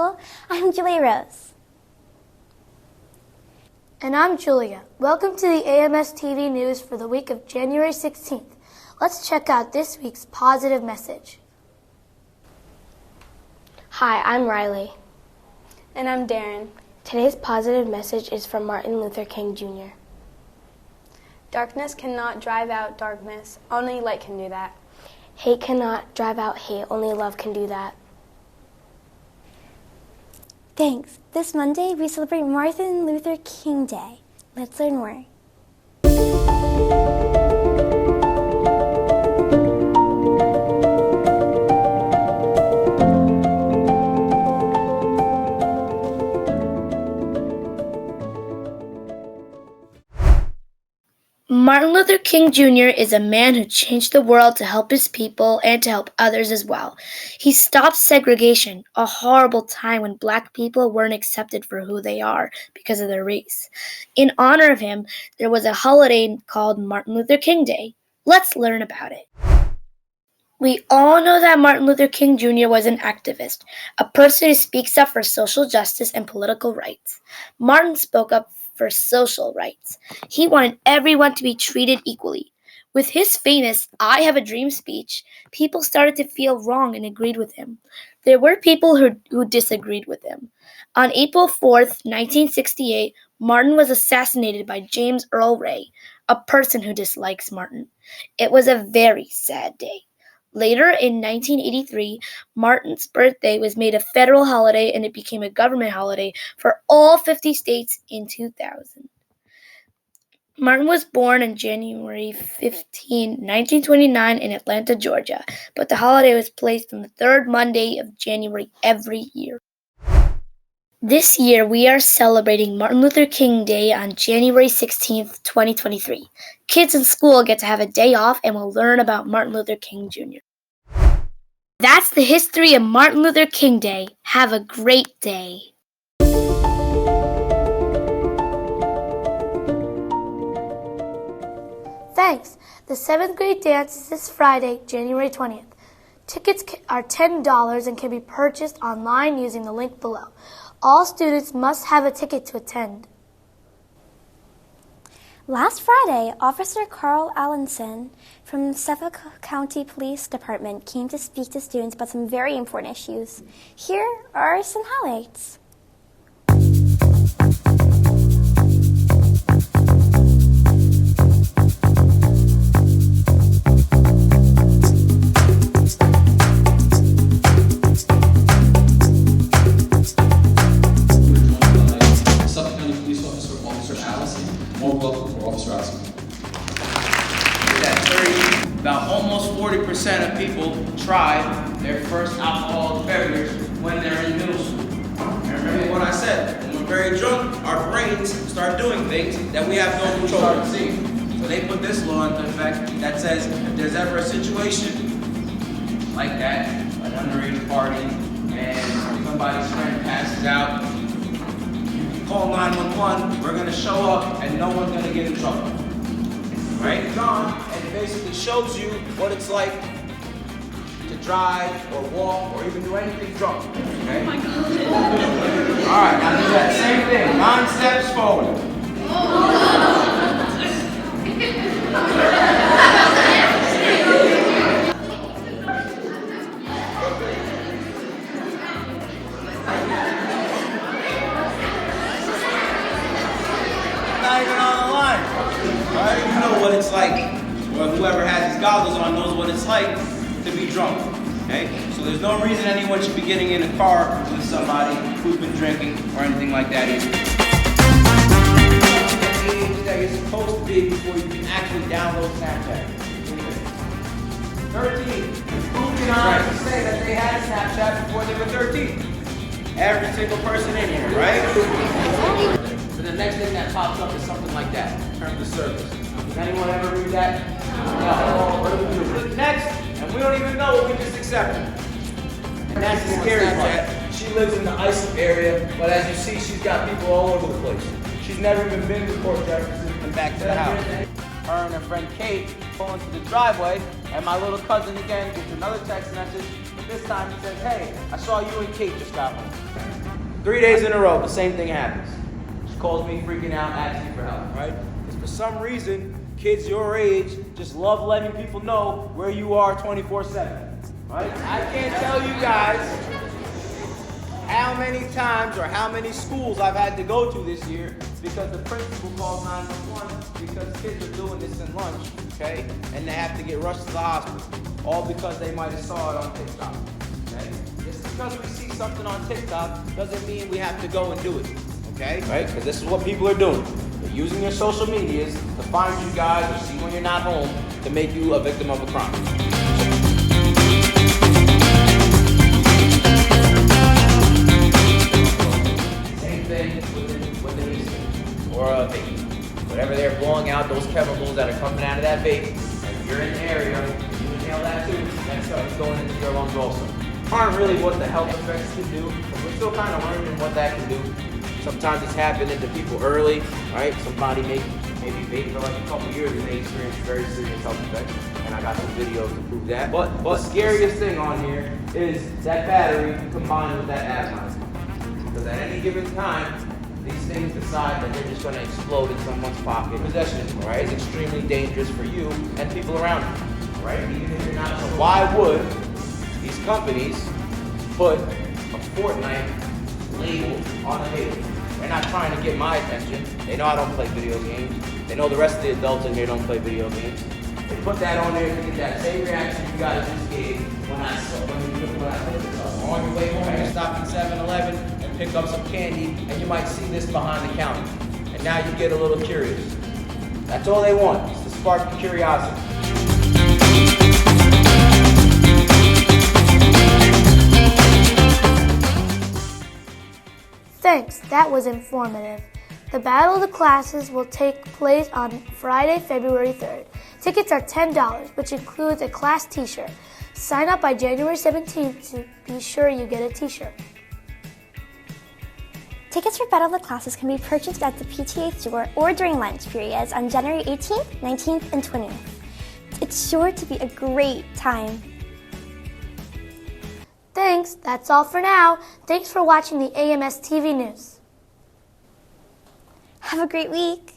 Hello, I'm Julia Rose. And I'm Julia. Welcome to the AMS TV news for the week of January 16th. Let's check out this week's positive message. Hi, I'm Riley. And I'm Darren. Today's positive message is from Martin Luther King Jr. Darkness cannot drive out darkness. Only light can do that. Hate cannot drive out hate. Only love can do that. Thanks. This Monday, we celebrate Martin Luther King Day. Let's learn more. Martin Luther King Jr. is a man who changed the world to help his people and to help others as well. He stopped segregation, a horrible time when Black people weren't accepted for who they are because of their race. In honor of him, there was a holiday called Martin Luther King Day. Let's learn about it. We all know that Martin Luther King Jr. was an activist, a person who speaks up for social justice and political rights. Martin spoke up for social rights. He wanted everyone to be treated equally. With his famous "I Have a Dream" speech, people started to feel wrong and agreed with him. There were people who disagreed with him. On April 4th, 1968, Martin was assassinated by James Earl Ray, a person who dislikes Martin. It was a very sad day. Later, in 1983, Martin's birthday was made a federal holiday and it became a government holiday for all 50 states in 2000. Martin was born on January 15, 1929 in Atlanta, Georgia, but the holiday was placed on the third Monday of January every year. This year, we are celebrating Martin Luther King Day on January 16th, 2023. Kids in school get to have a day off and will learn about Martin Luther King Jr. That's the history of Martin Luther King Day. Have a great day. Thanks. The 7th grade dance is this Friday, January 20th. Tickets are $10 and can be purchased online using the link below. All students must have a ticket to attend. Last Friday, Officer Carl Allenson from Suffolk County Police Department came to speak to students about some very important issues. Here are some highlights. About almost 40% of people try their first alcoholic beverage when they're in middle school. And remember what I said, when we're very drunk, our brains start doing things that we have no control over. So they put this law into effect that says if there's ever a situation like that, an underage party, and somebody's friend passes out, you can call 911, we're gonna show up and no one's gonna get in trouble. Right? John, and it basically shows you what it's like to drive or walk or even do anything drunk. Okay? Oh my God. Alright, now do that same thing. 9 steps forward. Not even on the line. Right? You know what it's like, or whoever has his goggles on knows what it's like to be drunk. Okay? So there's no reason anyone should be getting in a car with somebody who's been drinking or anything like that either. The age that you're supposed to be before you can actually download Snapchat. 13. Who can honestly say that they had Snapchat before they were 13? Every single person in here, right? The next thing that pops up is something like that, terms of service. Does anyone ever read that? No. What do we do? Click next, and we don't even know what we just accepted. And that's the scary part. She lives in the Islip area, but as you see, she's got people all over the place. She's never even been to Port Jefferson and back to the house. Her and her friend Kate pull into the driveway, and my little cousin again gets another text message, but this time he says, "Hey, I saw you and Kate just got home." 3 days in a row, the same thing happens. She calls me freaking out, asking for help, right? Because for some reason, kids your age just love letting people know where you are 24/7, right? I can't tell you guys how many times or how many schools I've had to go to this year because the principal calls 911 because kids are doing this in lunch, okay? And they have to get rushed to the hospital, all because they might have saw it on TikTok, okay? Just because we see something on TikTok doesn't mean we have to go and do it, okay? Right? Because this is what people are doing. They're using your social medias to find you guys or see when you're not home to make you a victim of a crime. Or a vape. Whatever they're blowing out, those chemicals that are coming out of that vape, if you're in the area, you inhale that too, that stuff is going into your lungs also. Aren't really what the health effects can do, but we're still kind of learning what that can do. Sometimes it's happening to people early, right? Somebody maybe vape for like a couple years and they experience very serious health effects, and I got some videos to prove that. But the scariest thing on here is that battery combined with that atomizer. Because at any given time, these things decide that they're just going to explode in someone's pocket. Possession, right, is extremely dangerous for you and people around you, right? Even if you're not. So why would these companies put a Fortnite label on a vape? They're not trying to get my attention. They know I don't play video games. They know the rest of the adults in here don't play video games. They put that on there to get that same reaction you guys just gave when I put this up. On your way home, you stop at 7-Eleven and pick up some candy, and you might see this behind the counter. And now you get a little curious. That's all they want, is to spark the curiosity. Thanks, that was informative. The Battle of the Classes will take place on Friday, February 3rd. Tickets are $10, which includes a class t-shirt. Sign up by January 17th to be sure you get a t-shirt. Tickets for Battle of the Classes can be purchased at the PTA store or during lunch periods on January 18th, 19th, and 20th. It's sure to be a great time. Thanks, that's all for now. Thanks for watching the AMS TV News. Have a great week.